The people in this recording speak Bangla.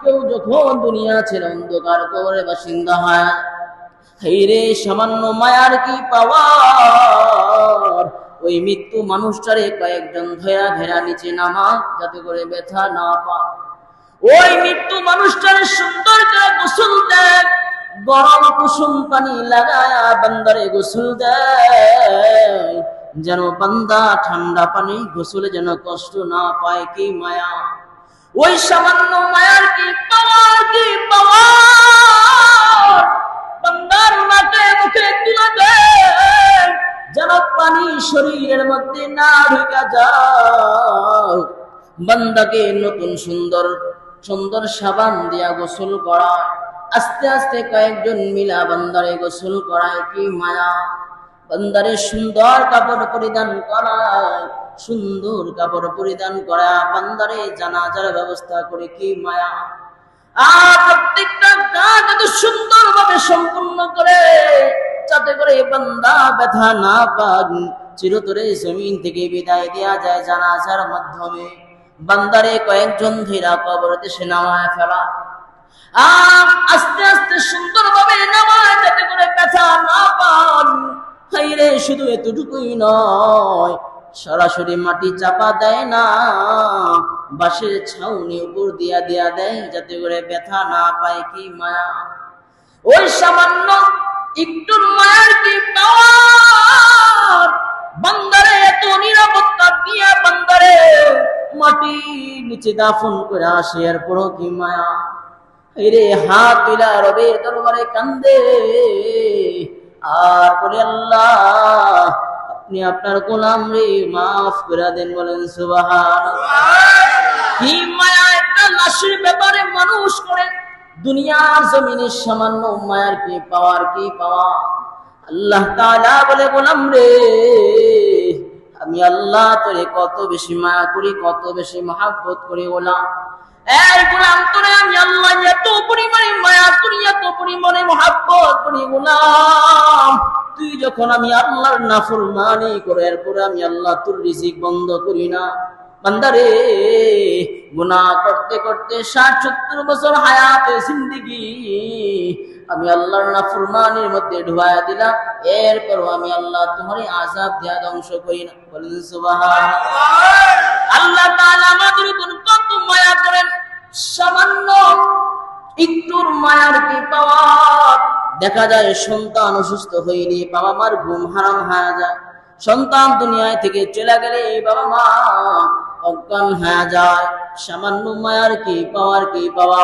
কেউ যখন দুনিয়া ছেড়ে অন্ধকার কবরে বাসিন্দা হয়, হাইরে সামান্য মায়ার কি পাওয়ার। ওই মৃত্যু মানুষটারে কয়েকজন ধরা ধরা নিচে নামা, যাতে করে ব্যথা না পায়। ওই মৃত্যু মানুষটারে সুন্দর করে গোসল দেয়, গরম কুসুম পানি লাগায়া বান্দারে গোসল দেয়, যেন বান্দা ঠান্ডা পানি গোসলে যেন কষ্ট না পায়। কি মায়া! ওই সামান্য মায়ার কি পাওয়ার, কি পাওয়ার! বান্দার নাকে মুখে তুলে দেয়, যেন পানি শরীরের মধ্যে না ঢুকা যায়। বান্দাকে নতুন সুন্দর সুন্দর সাবান দিয়া গোসল করায়, আস্তে আস্তে কয়েকজন মিলা বান্দারে গোসল করায়। কি মায়া! বান্দারে সুন্দর কাপড় পরিধান করায়, সুন্দর কাপড় পরিধান করা বান্দারে জানাজার ব্যবস্থা করে। কি মায়া! আর প্রত্যেকটা কাজ এত সুন্দর ভাবে সম্পূর্ণ করে, যাতে করে বান্দা ব্যথা না পান, চিরতরে জমিন থেকে বিদায় দেয়া যায় জানাজার মাধ্যমে। বান্দারে কয়েকজন ধীরা কবর দেশে নামায় ফেলা, আর আস্তে আস্তে সুন্দর ভাবে নামায়, যাতে করে ব্যথা না পান। হাইরে শুধু এতটুকুই নয়, সরাসরি মাটি চাপা দেয় না, বাঁশের ছাউনি উপর দিয়া দেয়, যাতে করে ব্যথা না পায়। কি মায়া! ওই সামান্য একটু মায়ার কি পাওয়ার! বান্দারে এত নিরাপত্তা দিয়া বান্দারে মাটি নিচে দাফন করে আসে, এরপরও কি মায়া! এরে হাত তুলা রবের দরবারে কান্দে আর বলে, আল্লাহ আপনি আপনার গোলাম রে মাফ করে দেন। বলেন সুবহানাল্লাহ। কি মায়া একটা লাশের ব্যাপারে মানুষ করে! দুনিয়ার জমিনের সামান্য মায়ার কি পাওয়ার, কি পাওয়া! আল্লাহ তাআলা বলে, গোলাম রে আমি আল্লাহ তোরে কত বেশি মায়া করি, কত বেশি মহব্বত করি। গোলাম, এই গোলাম তোরে আমি আল্লাহ এত পরিমাণে মায়া করি, এত পরিমাণে মহব্বত করি। গোলাম তুই যখন আমি আল্লাহর নাফরমানি করে, এরপরে আমি আল্লাহ তোর রিজিক বন্ধ করি না। বান্দারে গুনাহ করতে করতে 60-70 বছর হায়াতে জিন্দেগি আমি আল্লাহর নাফরমানির মধ্যে ঢুকায়া দিলাম, এরপরও আমি আল্লাহ তোমার আযাব দেয়া ধ্বংস করি না। বলেন সুবহানাল্লাহ। আল্লাহ তাআলা আমাদের উপর কত মায়া করেন! সামান্য একটুর মায়ার কি পাওয়া! দেখা যায় সন্তান অসুস্থ হইলে বাবা মার ঘুম হারাম হয়ে যায়, সন্তান দুনিয়ায় থেকে চলে গেলে বাবা মা অজ্ঞান হয়ে যায়। সামান্য মায়ার কি পাওয়ার, কি পাওয়া!